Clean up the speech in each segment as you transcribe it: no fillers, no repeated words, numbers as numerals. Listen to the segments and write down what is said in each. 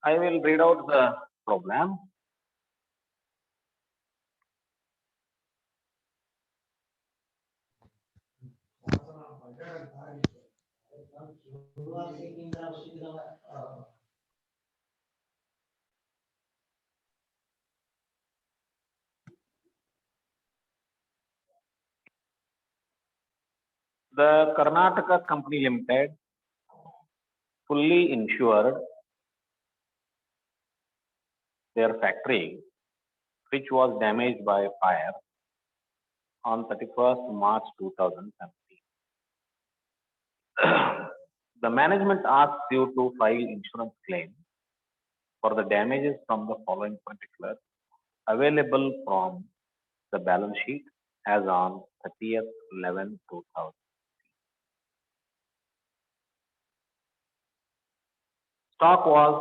I will read out the program. The Karnataka Company Limited fully insured their factory, which was damaged by fire on 31st March 2017. The management asks you to file insurance claim for the damages from the following particulars available from the balance sheet as on 30th 11 2000. Stock was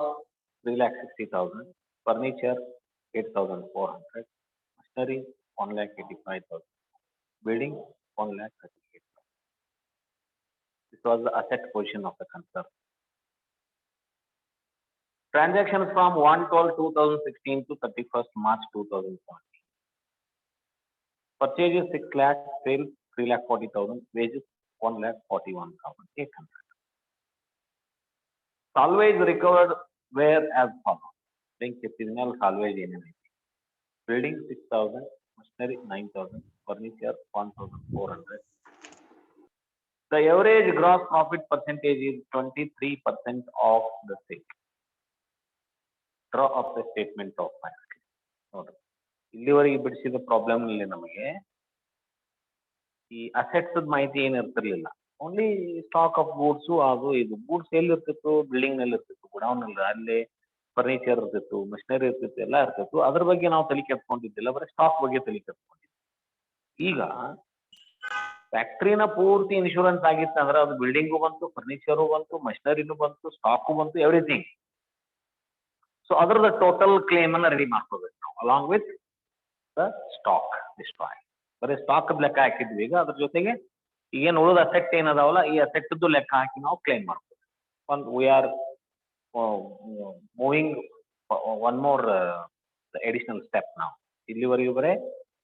3,60,000, furniture 8,400, machinery 1,85,000, building 1,38,000. This was the asset position of the concern. Transactions from 1/12/2016 to 31st March 2020. Purchases 6 lakh, sales 3,40,000, wages 1,41,800. Salvage recovered were as follows. Seasonal salvage ಏನೇನೈತಿ. Building 6,000, machinery 9,000, furniture 1,400. The average gross profit percentage is 23% of the sale. Draw up the statement of fact. ನೋಡ್ರಿ ಇಲ್ಲಿವರೆಗೆ ಬಿಡಿಸಿದ problem ಇಲ್ಲಿ ನಮಗೆ ಈ assets ಮಾಹಿತಿ ಏನು ಇರ್ತಿರ್ಲಿಲ್ಲ. Only stock of goods ಅದು ಇದು ಗೂಡ್ಸ್ ಎಲ್ಲಿ ಇರ್ತಿತ್ತು, ಬಿಲ್ಡಿಂಗ್ ನಲ್ಲಿ ಇರ್ತಿತ್ತು, ಗುಡೌನ್ ಅಲ್ಲಿ ಅಲ್ಲಿ ಫರ್ನಿಚರ್ ಇರ್ತಿತ್ತು, ಮಿಷನರಿ ಇರ್ತಿತ್ತು, ಎಲ್ಲ ಇರ್ತಿತ್ತು. ಅದ್ರ ಬಗ್ಗೆ ನಾವು ತಲೆ ಕೆಡ್ಸ್ಕೊಂಡಿದ್ದಿಲ್ಲ, ಬರೀ ಸ್ಟಾಕ್ ಬಗ್ಗೆ ತಲೆ ಕೆಡ್ಸ್ಕೊಂಡಿದ್ವಿ. ಈಗ ಫ್ಯಾಕ್ಟ್ರಿನ ಪೂರ್ತಿ ಇನ್ಶೂರೆನ್ಸ್ ಆಗಿತ್ತು ಅಂದ್ರೆ ಅದು ಬಿಲ್ಡಿಂಗು ಬಂತು, ಫರ್ನಿಚರು ಬಂತು, ಮಷಿನರಿನೂ ಬಂತು, ಸ್ಟಾಕು ಬಂತು, ಎವ್ರಿಥಿಂಗ್. ಸೊ ಅದರದ ಟೋಟಲ್ ಕ್ಲೇಮ್ ಅನ್ನ ರೆಡಿ ಮಾಡ್ಕೋಬೇಕು ನಾವು along with the stock destroy. ಬರೀ ಸ್ಟಾಕ್ ಲೆಕ್ಕ ಹಾಕಿದ್ವಿ. ಈಗ ಅದ್ರ ಜೊತೆಗೆ ಈಗೇನು ಉಳಿದ ಅಸೆಟ್ ಏನದಾವಲ್ಲ ಈ ಅಸೆಟ್ದು ಲೆಕ್ಕ ಹಾಕಿ ನಾವು ಕ್ಲೇಮ್ ಮಾಡ್ತೀವಿ. ಒಂದು we are moving one more additional step. ನಾವು ಇಲ್ಲಿವರೆಗೂ ಬರೇ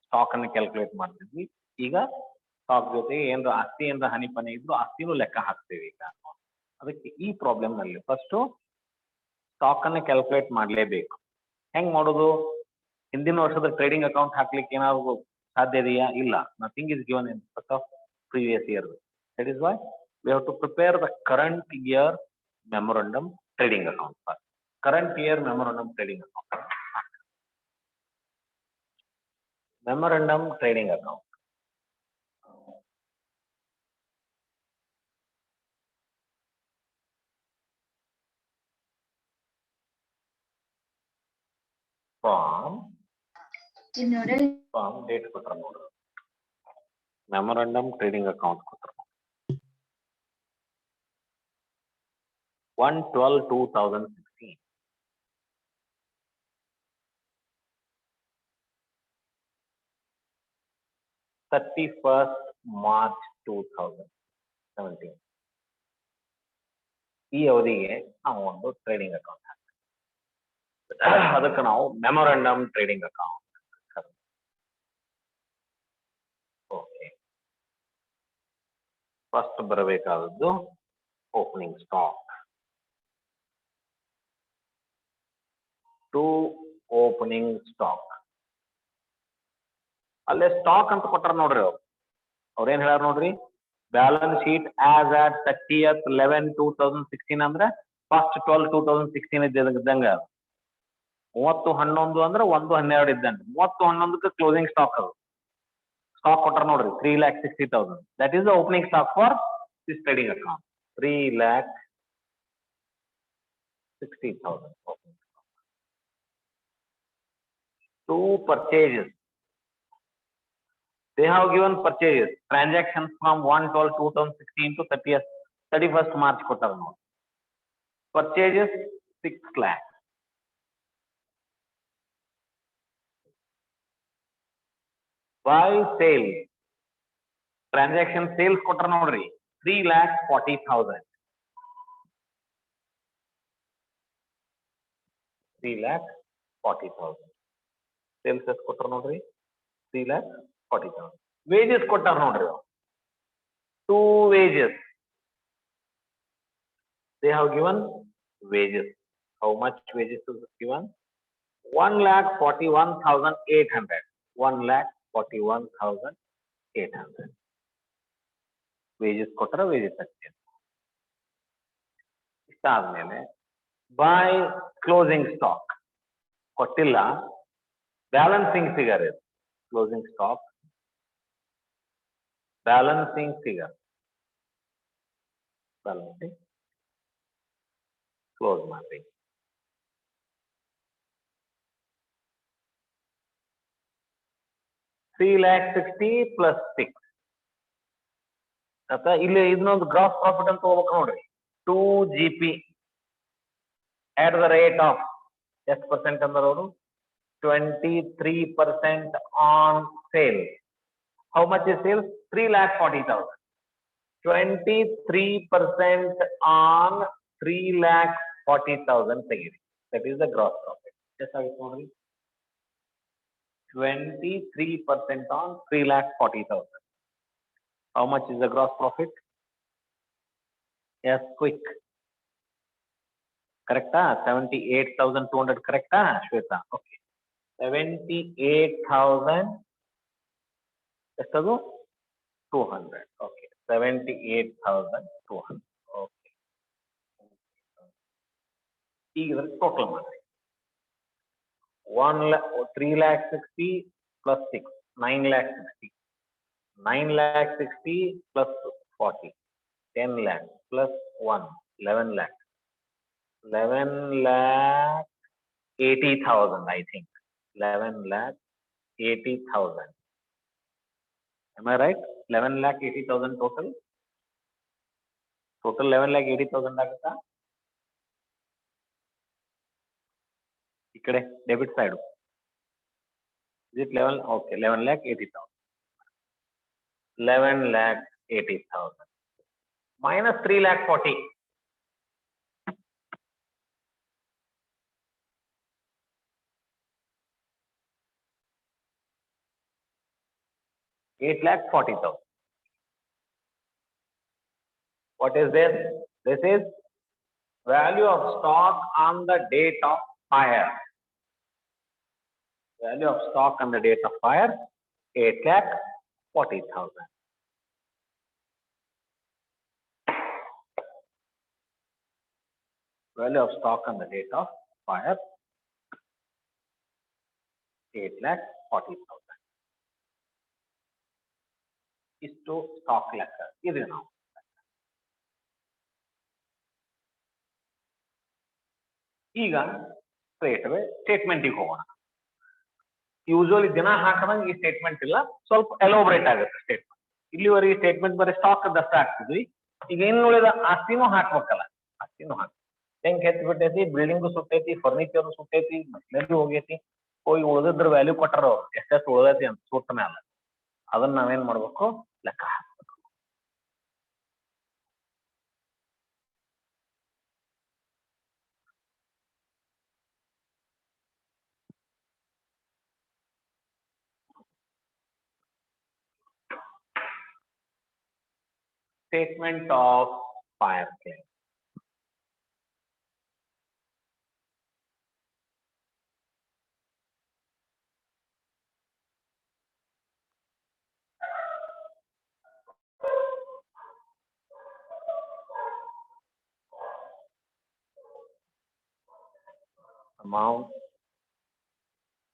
ಸ್ಟಾಕ್ ಅನ್ನು ಕ್ಯಾಲ್ಕುಲೇಟ್ ಮಾಡ್ತಿದ್ವಿ. ಈಗ ಸ್ಟಾಕ್ ಜೊತೆಗೆ ಏನಾರ ಆಸ್ತಿ ಏನಾರ ಹಾನಿ ಪನಿ ಇದ್ರು ಆಸ್ತಿನೂ ಲೆಕ್ಕ ಹಾಕ್ತೇವೆ. ಈಗ ಅದಕ್ಕೆ ಈ ಪ್ರಾಬ್ಲಮ್ ನಲ್ಲಿ ಫಸ್ಟ್ ಸ್ಟಾಕ್ ಅನ್ನು ಕ್ಯಾಲ್ಕುಲೇಟ್ ಮಾಡಲೇಬೇಕು. ಹೆಂಗ್ ಮಾಡೋದು? ಹಿಂದಿನ ವರ್ಷದ ಟ್ರೇಡಿಂಗ್ ಅಕೌಂಟ್ ಹಾಕ್ಲಿಕ್ಕೆ ಏನಾದ್ರು ಸಾಧ್ಯ ಇದೆಯಾ? ಇಲ್ಲ. Nothing is given in first of previous year. That is why we have to prepare the current year memorandum trading account first. Current year memorandum trading account. Memorandum trading account. From date ಕೊಟ್ರ ನೋಡ್ರಿ. Memorandum trading account ಕೊಟ್ರ 1/12/2016. March 2017. ಈ ಅವಧಿಗೆ ನಾವು ಒಂದು trading account ಹಾಕ್ತೀವಿ. ಅದಕ್ಕೆ ನಾವು memorandum trading account. Okay, first ಬರಬೇಕಾದದ್ದು opening stock. To opening stock. ಅಲ್ಲೇ ಸ್ಟಾಕ್ ಅಂತ ಕೊಟ್ಟಾರ ನೋಡ್ರಿ. ಅವ್ರೇನ್ ಹೇಳ್ಯಾರ ನೋಡ್ರಿ, balance sheet as at 30th 11/2016 ಅಂದ್ರೆ ಫಸ್ಟ್ 12/2016 ಇದ್ದಂಗ. 30/11 ಅಂದ್ರೆ 1/12 ಇದ್ದಂಗೆ. 30/11ಕ್ಕೆ ಕ್ಲೋಸಿಂಗ್ ಸ್ಟಾಕ್ ಅದು. ಸ್ಟಾಕ್ ಕೊಟ್ಟಾರ ನೋಡ್ರಿ 3,60,000. That is the opening stock for this trading account. 3,60,000 opening stock. Two purchases. They have given purchases, transactions from 1/12/2016 to 31st March ಕೊಟ್ಟಾರ ನೋಡಿ. Purchases 6 lakh. By sale transaction sales ಕೊಟ್ರ ನೋಡ್ರಿ 3,40,000. 3,40,000 sales ಎಷ್ಟು ಕೊಟ್ರ ನೋಡ್ರಿ 3,40,000. ವೇಜಸ್ ಕೊಟ್ಟಾರ ನೋಡ್ರಿ 2 wages. They have given wages. How much wages is given? 1,41,800. 1,41,800. Wages ಕೊಟ್ಟರೆ wages ಹಚ್ಚಿದೆ. ಇಷ್ಟಾದ್ಮೇಲೆ ಬೈ ಕ್ಲೋಸಿಂಗ್ ಸ್ಟಾಕ್ ಕೊಟ್ಟಿಲ್ಲ, ಬ್ಯಾಲೆನ್ಸಿಂಗ್ ಫಿಗರ್ ಇದೆ. Closing stock balancing figure, balancing close ಮಾಡಿ. $3,60,000 plus 6. ಅಥವಾ ಇಲ್ಲಿ ಇದನ್ನೊಂದು ಗ್ರಾಸ್ ಪ್ರಾಫಿಟ್ ಅಂತ ಹೋಗ್ಬೇಕು ನೋಡ್ರಿ. 2 GP at the rate of ಎಷ್ಟು ಪರ್ಸೆಂಟ್ ಅಂದ್ರೆ ಅವರು 23% on sale. How much is sales? 3,40,000. 23% on 3,40,000 ತೆಗೀರಿ. That is the gross profit. ಎಷ್ಟಾಗುತ್ತೆ ನೋಡ್ರಿ 23% on 3,40,000. How much is the gross profit? Yes, quick. Correcta? 78,200. Correcta, Shweta? Okay. 78,000. Estado? 200. Okay. 78,200. Okay. ಈಗ total ಮಾಡಿ 3,60,000 plus 6, 9,60,000. 9,60,000 plus 40, 10 lakh plus 1, 11 lakh. 11,80,000, I think. 11,80,000. Am I right? 11,80,000 total. Total 11,80,000 ಆಗುತ್ತಾ? ಈ ಕಡೆ debit side. Is it 11? Okay, 11,80,000. 11,80,000 minus 3,40,000. 8,40,000. What is this? This is value of stock on the date of fire. Value of stock on the date of fire 8,40,000. Value of stock on the date of fire 8,40,000. ಇಷ್ಟು stock ಲೆಕ್ಕ ಇದೆ. ನಾವು ಈಗ ಸ್ಟೇಟ್ಮೆಂಟಿಗೆ ಹೋಗೋಣ. Usually ದಿನ ಹಾಕದಂಗೆ ಈ statement ಇಲ್ಲ, ಸ್ವಲ್ಪ ಎಲೋಬ್ರೇಟ್ ಆಗುತ್ತೆ ಸ್ಟೇಟ್ಮೆಂಟ್. ಇಲ್ಲಿವರೆಗೆ ಸ್ಟೇಟ್ಮೆಂಟ್ ಬರೀ ಸ್ಟಾಕ್ ದಷ್ಟ ಹಾಕ್ತಿದ್ವಿ. ಈಗ ಇನ್ನು ಉಳಿದ ಆಸ್ತಿನೂ ಹಾಕ್ಬೇಕಲ್ಲ, ಆಸ್ತಿನೂ ಹಾಕಿ ಹೆಂಗ್ ಹೆಚ್ಚು ಬಿಟ್ಟೈತಿ, ಬಿಲ್ಡಿಂಗು ಸುಟ್ಟೈತಿ, ಫರ್ನಿಚರ್ ಸುಟ್ಟೈತಿ, ಮಷಿನರಿ ಹೋಗೈತಿ, ಹೋಗಿ ಉಳಿದಿದ್ರ ವ್ಯಾಲ್ಯೂ ಕೊಟ್ಟಾರ ಅವ್ರು ಎಷ್ಟೆಷ್ಟು ಉಳಿದೈತಿ ಅಂತ ಸುಟ್ಟ ಮೇಲೆ ಅದನ್ನ ನಾವೇನ್ ಮಾಡ್ಬೇಕು, ಲೆಕ್ಕ ಹಾಕ್ಬೇಕು. Statement of fire claim. Amount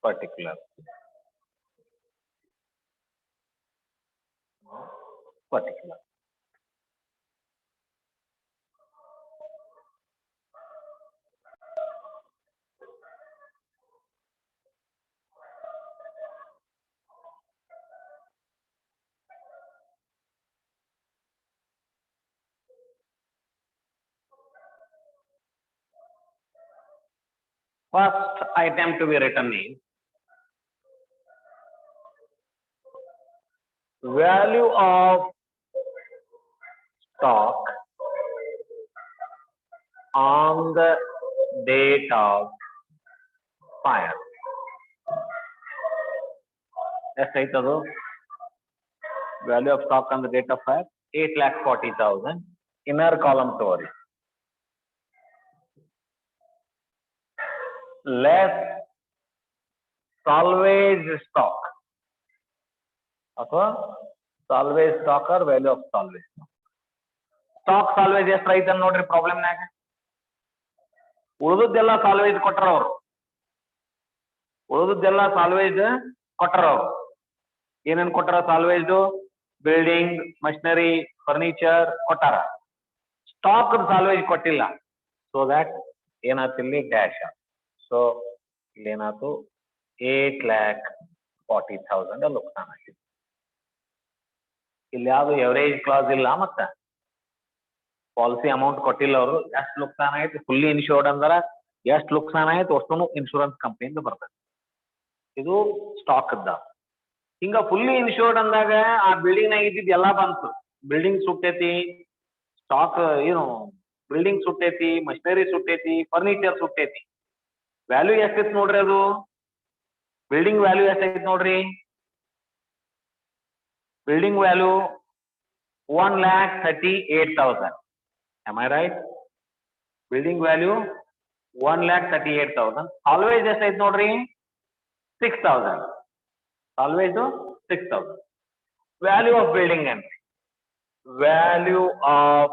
particular. Particular. First item to be written is value of stock on the date of fire. ಎಷ್ಟಾಯ್ತದು value of stock on the date of fire 8,40,000. inner column ತೋರಿ less salvage stock ಅಥವಾ salvage stock or value of salvage stock salvage ಎಷ್ಟು ಐತೆ ನೋಡ್ರಿ ಪ್ರಾಬ್ಲಮ್ನಾಗ ಉಳಿದದ್ದೆಲ್ಲ salvage ಕೊಟ್ರ ಅವರು ಉಳಿದದ್ದೆಲ್ಲ salvage ಕೊಟ್ರ ಅವರು ಏನೇನ್ ಕೊಟ್ಟಾರ ಸಾಲ್ವೇಜ್ ಬಿಲ್ಡಿಂಗ್ ಮಷಿನರಿ ಫರ್ನಿಚರ್ ಕೊಟ್ಟಾರ ಸ್ಟಾಕ್ ಸಾಲ್ವೇಜ್ ಕೊಟ್ಟಿಲ್ಲ ಸೊ ದಟ್ ಏನಾಯ್ತು ಇಲ್ಲಿ ಡ್ಯಾಶ್ ಸೊ ಇಲ್ಲಿ ಏನಾಯ್ತು 8,40,000 ನುಕ್ಸಾನ್ ಆಗಿದೆ ಇಲ್ಲಿ ಯಾವ್ದು ಎವರೇಜ್ ಕ್ಲಾಸ್ ಇಲ್ಲ ಮತ್ತ ಪಾಲಿಸಿ ಅಮೌಂಟ್ ಕೊಟ್ಟಿಲ್ಲ ಅವರು ಎಷ್ಟು ನುಕ್ಸಾನ್ ಆಯ್ತು ಫುಲ್ಲಿ ಇನ್ಶೂರ್ಡ್ ಅಂದ್ರ ಎಷ್ಟು ನುಕ್ಸಾನ್ ಆಯ್ತು ಅಷ್ಟೂ ಇನ್ಶೂರೆನ್ಸ್ ಕಂಪ್ನಿಯಿಂದ ಬರ್ತದೆ ಇದು ಸ್ಟಾಕ್ ಅದ ಹಿಂಗ ಫುಲ್ಲಿ ಇನ್ಶೂರ್ಡ್ ಅಂದಾಗ ಆ ಬಿಲ್ಡಿಂಗ್ ನಾಗ ಇದ್ದಿದ್ದು ಎಲ್ಲಾ ಬಂತು ಬಿಲ್ಡಿಂಗ್ ಸುಟ್ಟೈತಿ ಸ್ಟಾಕ್ ಏನು ಬಿಲ್ಡಿಂಗ್ ಸುಟ್ಟೈತಿ ಮಷಿನರಿ ಸುಟ್ಟೈತಿ ಫರ್ನಿಚರ್ ಸುಟ್ಟೈತಿ ವ್ಯಾಲ್ಯೂ ಎಷ್ಟೈತಿ ನೋಡ್ರಿ ಅದು ಬಿಲ್ಡಿಂಗ್ ವ್ಯಾಲ್ಯೂ ಎಷ್ಟೈತಿ ನೋಡ್ರಿ building value 1,38,000. Am I right? Building value 1,38,000. Always ಎಷ್ಟೈತಿ ನೋಡ್ರಿ 6,000. Always 6,000. Value of building and value of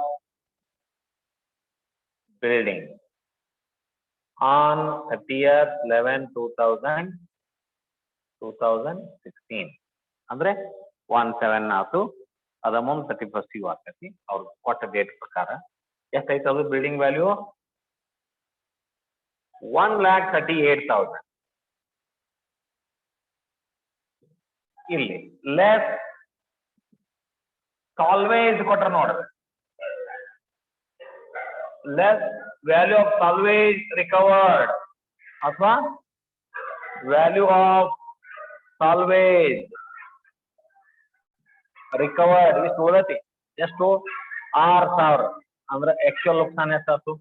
building on 30th 11/2016 ಅಂದ್ರೆ 1/7 ಆತು ಅದ ಮುಂದೆ 31st ಆಗ್ತೈತಿ ಅವ್ರು ಕೊಟ್ಟ ಡೇಟ್ ಪ್ರಕಾರ ಎಷ್ಟೈತೆ ಅದು ಬಿಲ್ಡಿಂಗ್ ವ್ಯಾಲ್ಯೂ 1,38,000. ಇಲ್ಲಿ ಲೆಸ್ ಸಾಲ್ವೇಜ್ ಕೊಟ್ರ ನೋಡ್ರಿ less value of salvage recovered ಅಥವಾ ವ್ಯಾಲ್ಯೂ ಆಫ್ ಸಾಲ್ವೇಜ್ ರಿಕವರ್ಡ್ ಇಷ್ಟು ಉಳಿದೈತಿ ಎಷ್ಟು 6,000 ಅಂದ್ರೆ ಆಕ್ಚುಯಲ್ ನುಕ್ಸಾನ್ ಎಷ್ಟಾಯ್ತು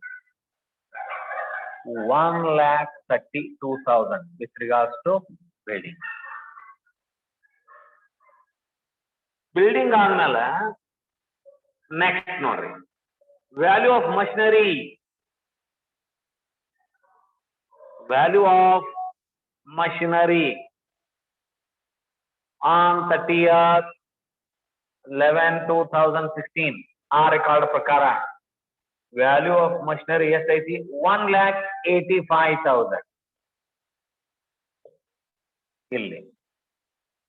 1,32,000 with regards to building building ಆದ್ಮೇಲೆ ನೆಕ್ಸ್ಟ್ ನೋಡ್ರಿ value of machinery value of machinery on 30th 11/2016 ಆ ರೆಕಾರ್ಡ್ ಪ್ರಕಾರ ವ್ಯಾಲ್ಯೂ ಆಫ್ ಮಷಿನರಿ ಎಷ್ಟೈತಿ 1,85,000. ಇಲ್ಲಿ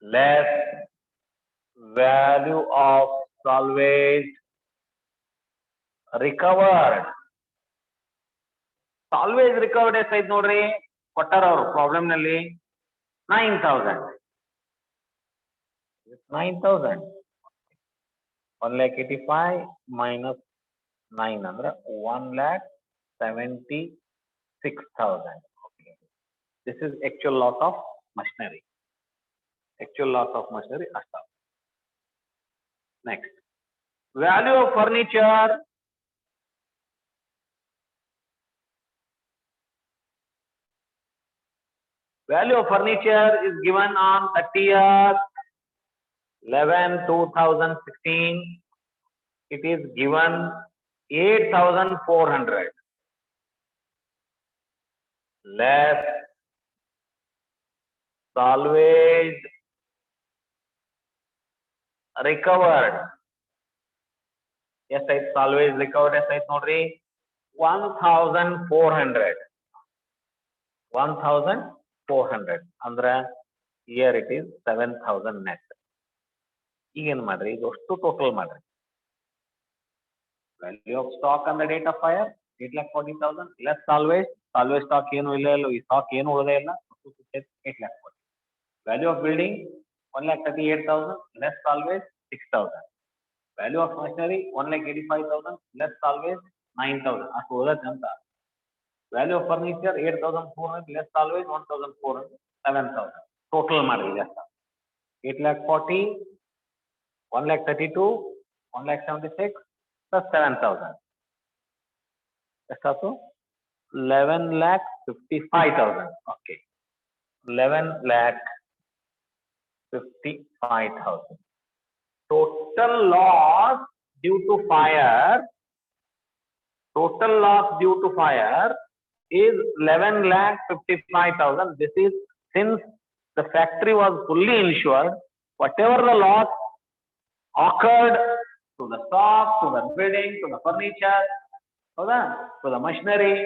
less value of salvage recovered salvage recovered ಎಷ್ಟೈತಿ ನೋಡ್ರಿ ಕೊಟ್ಟಾರ ಅವರು ಪ್ರಾಬ್ಲಮ್ ನಲ್ಲಿ 9,000. 1,85,000 minus 9 ಅಂದ್ರೆ 1,76,000. Okay. This is actual loss of machinery. Actual loss of machinery asta. Next, value of furniture. Value of furniture is given on 30th 11/2016. It is given 8,400. Less salvage recovered. Yes, I salvage recovered. Yes, I notary 1,400. 1,400. Andra here it is 7,000 net. ಈಗೇನ್ ಮಾಡ್ರಿ ಇದು ಅಷ್ಟು total ಮಾಡ್ರಿ value of stock on the date of fire 8,40,000 less salvage stock ಏನು ಇಲ್ಲ ಈ stock ಏನು ಉಳಿದೇ ಇಲ್ಲ 8,40,000. Value of building 1,38,000 less salvage 6,000. Value of machinery 1,85,000 less salvage 9,000 ಅಷ್ಟು ಉಳಿದೈತೆ ಅಂತ. Value of furniture 8,400 less salvage 1,400 7,000 total ಮಾಡ್ರಿ ಜಾಸ್ತ 8,40,000 1,32,000, 1,76,000 plus 7,000. ಎಷ್ಟು 11,55,000. Okay, 11,55,000. Total loss due to fire. Total loss due to fire is 11,55,000. This is since the factory was fully insured. Whatever the loss occurred to the stock, to the building, to the furniture, to the machinery,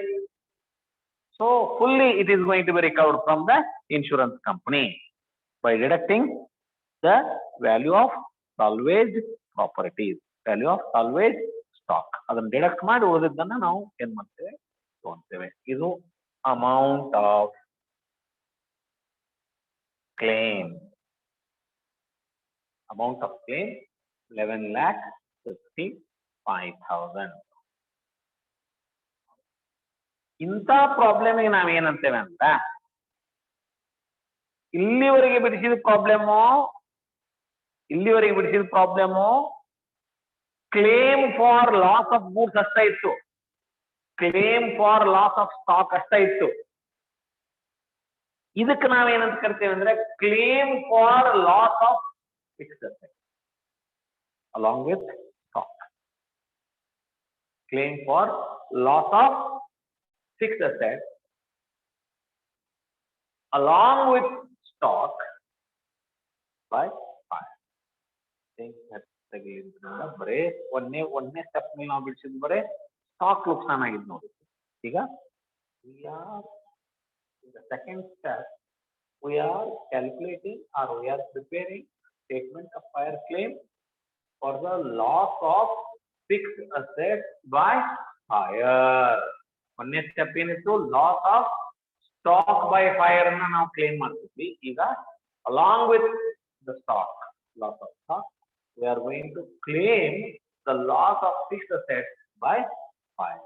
so fully it is going to be recovered from the insurance company by deducting the value of salvaged properties, value of salvaged stock. ಅದನ್ನು deduct ಮಾಡಿ ಉಳಿದಿದ್ದನ್ನ ನಾವು ಏನ್ ಮಾಡ್ತೇವೆ ತಗೊಂತೇವೆ. ಇದು amount of claim. Amount of claim 11,55,000. ಇಂಥ ಪ್ರಾಬ್ಲಮ್ಗೆ ನಾವೇನಂತೇವೆ ಅಂತ ಇಲ್ಲಿವರೆಗೆ ಬಿಡಿಸಿದ problem claim for loss of goods ಅಷ್ಟ ಇತ್ತು, claim for loss of stock ಅಷ್ಟ ಇತ್ತು. ಇದಕ್ಕೆ ನಾವೇನಂತ ಕರಿತೇವೆ ಅಂದ್ರೆ claim for loss of fixed asset along with stock. Claim for loss of fixed asset along with stock by fire. ಬರೇ ಒಂದನೇ ಸ್ಟೆಪ್ ಮೇಲೆ ನಾವು ಬಿಡಿಸಿದ್ ಬರೇ ಸ್ಟಾಕ್ ನುಕ್ಸಾನ್ ಆಗಿದ್ ನೋಡಿ. ಈಗ the second step we are calculating or we are preparing statement of fire claim for the loss of fixed assets by fire. ಒಂದನೇ step ಏನಿತ್ತು, loss of stock by fire ಅನ್ನ ನಾವು ಕ್ಲೇಮ್ ಮಾಡ್ತಿದ್ವಿ. ಈಗ along with the stock, loss of stock, we are going to claim the loss of fixed assets by fire.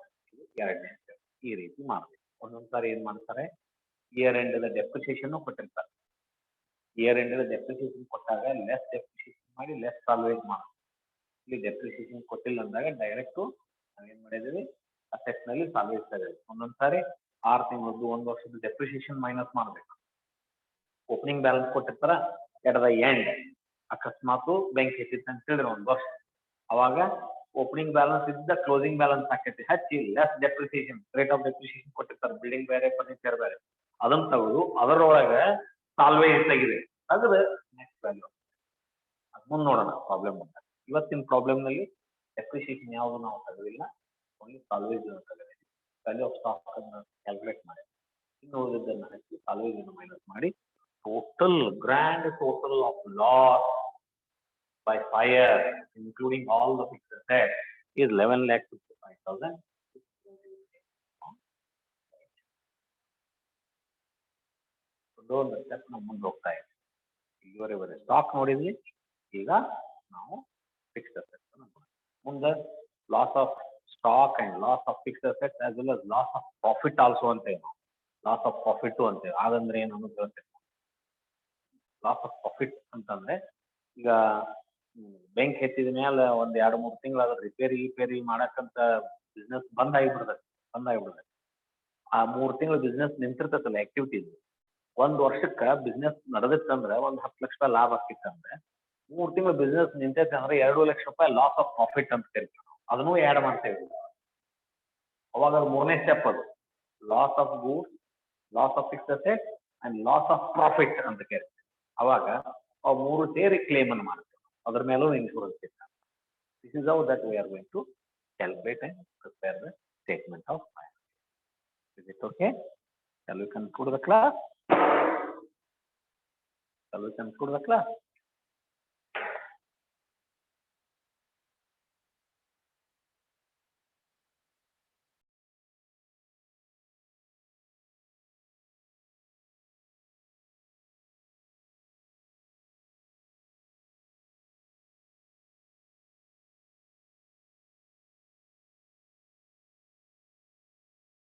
ಎರಡನೇ step ಈ ರೀತಿ ಮಾಡ್ಬೇಕು. ಒಂದೊಂದ್ಸಾರಿ ಏನ್ ಮಾಡ್ತಾರೆ, ಇಯರ್ ಎಂಡ್ ಡೆಪ್ರಿಸಿಯೇಷನ್ ಕೊಟ್ಟಿರ್ತಾರೆ. ಇಯರ್ ಎಂಡ್ ಡೆಪ್ರಿಸಿಯೇಷನ್ ಕೊಟ್ಟಾಗ ಲೆಸ್ ಡೆಪ್ರಿಸಿಯೇಷನ್ ಮಾಡಿ ಲೆಸ್ ಸಾಲ್ವೇಜ್ ಮಾಡ್ತಾರೆ. ಇಲ್ಲಿ ಡೆಪ್ರಿಸಿಯೇಷನ್ ಕೊಟ್ಟಿಲ್ಲ ಅಂದಾಗ ಡೈರೆಕ್ಟ್ ನಾವೇನ್ ಮಾಡಿದೀವಿ ಅಸೆಟ್ ನಲ್ಲಿ ಸಾಲ್ವೇಜ್ ಇದ್ದೀವಿ. ಒಂದೊಂದ್ಸಾರಿ 6 ತಿಂಗಳದ್ದು 1 ವರ್ಷದ ಡೆಪ್ರಿಸಿಯೇಷನ್ ಮೈನಸ್ ಮಾಡ್ಬೇಕು. ಓಪನಿಂಗ್ ಬ್ಯಾಲೆನ್ಸ್ ಕೊಟ್ಟಿರ್ತಾರ, ಎಟ್ ದ ಎಂಡ್ ಅಕಸ್ಮಾತ್ ಬೆಂಕಿ ಹೆಚ್ಚಿತ್ತು ಅಂತ ಹೇಳಿದ್ರೆ 1 ವರ್ಷ, ಅವಾಗ ಓಪನಿಂಗ್ ಬ್ಯಾಲೆನ್ಸ್ ಇದ್ದ ಕ್ಲೋಸಿಂಗ್ ಬ್ಯಾಲೆನ್ಸ್ ಹಾಕೈತಿ ಹಚ್ಚಿ less depreciation rate of depreciation ಕೊಟ್ಟಿರ್ತಾರೆ. ಬಿಲ್ಡಿಂಗ್ ಬೇರೆ ಫರ್ನಿಚರ್ ಬೇರೆ, ಅದನ್ನ ತೆಗೆದು ಅದರೊಳಗೆ ಸಾಲ್ವೇಜ್ ತೆಗಿದೆ ಅದ್ರ ನೆಕ್ಸ್ಟ್ ವ್ಯಾಲ್ಯೂ. ಅದ್ ಮುಂದೆ ನೋಡೋಣ ಪ್ರಾಬ್ಲಮ್ ಅಂತ. ಇವತ್ತಿನ ಪ್ರಾಬ್ಲಮ್ ನಲ್ಲಿ ಡೆಪ್ರಿಸಿಯೇಷನ್ ಯಾವುದು ನಾವು ತೆಗೆದಿಲ್ಲ, ಓನ್ಲಿ ಸಾಲ್ವೇಜ್ ತೆಗೆದಿಲ್ಲ. ವ್ಯಾಲ್ಯೂ ಆಫ್ ಸ್ಟಾಕ್ ಅನ್ನ ಕ್ಯಾಲ್ಕುಲೇಟ್ ಮಾಡಿ ಇನ್ನು ಉಳಿದನ್ನ ಹಚ್ಚಿ ಸಾಲ್ವೇಜ್ ಅನ್ನು ಮೈನಸ್ ಮಾಡಿ grand total of loss by fire including all the fixed assets is 11,55,000. Step ನಾವು ಮುಂದೆ ಹೋಗ್ತಾ ಇದ್ದೀವಿ. ಇಲ್ಲಿವರೆಗೆ ಸ್ಟಾಕ್ ನೋಡಿದ್ವಿ, ಈಗ ನಾವು ಫಿಕ್ಸ್ಡ್ ಅಸೆಟ್ಸ್ ಮುಂದೆ loss of stock and loss of fixed assets as well as loss of profit also ಅಂತೇವೆ. ನಾವು ಲಾಸ್ ಆಫ್ ಪ್ರಾಫಿಟ್ ಅಂತೇವೆ. ಅದಂದ್ರೆ ಏನು ಅನ್ನೋದು ಹೇಳ್ತೇವೆ. ಲಾಸ್ ಆಫ್ ಪ್ರಾಫಿಟ್ ಅಂತಂದ್ರೆ ಈಗ ಬೆಂಕಿ ಹೆಚ್ಚಿದ ಮೇಲೆ 1-2-3 ತಿಂಗಳು ಅದ್ರ ರಿಪೇರಿ ಮಾಡಕ್ಕಂತ ಬಿಸ್ನೆಸ್ ಬಂದ್ ಆಗಿಬಿಡ್ತದೆ. ಆ 3 ತಿಂಗಳು ಬಿಸ್ನೆಸ್ ನಿಂತಿರ್ತೈತಲ್ಲ ಆಕ್ಟಿವಿಟೀಸ್, 1 ವರ್ಷಕ್ಕೆ ಬಿಸ್ನೆಸ್ ನಡೆದಿತ್ತಂದ್ರೆ 10 ಲಕ್ಷ ರೂಪಾಯಿ ಲಾಭ ಆಗ್ತಿತ್ತಂದ್ರೆ 3 ತಿಂಗಳು ಬಿಸ್ನೆಸ್ ನಿಂತೈತೆ ಅಂದ್ರೆ 2 ಲಕ್ಷ ರೂಪಾಯಿ ಲಾಸ್ ಆಫ್ ಪ್ರಾಫಿಟ್ ಅಂತ ಕರಿತೀವಿ. ಅದನ್ನು ಆ್ಯಡ್ ಮಾಡ್ತೇವೆ. ಅವಾಗ ಅದು 3ನೇ ಸ್ಟೆಪ್. ಅದು loss of goods, loss of fixed asset and loss of profit ಅಂತ ಕರಿತೀವಿ. ಅವಾಗ ಅವು 3 ಸೇರಿ ಕ್ಲೇಮ್ ಅನ್ನು ಮಾಡ್ತೇವೆ. ಅದ್ರ ಮೇಲೂ ಇನ್ಶೂರೆನ್ಸ್ ಇರ್ತದೆ. This is how that we are going to calculate and prepare the statement of fire. Is it okay? Shall we conclude the class?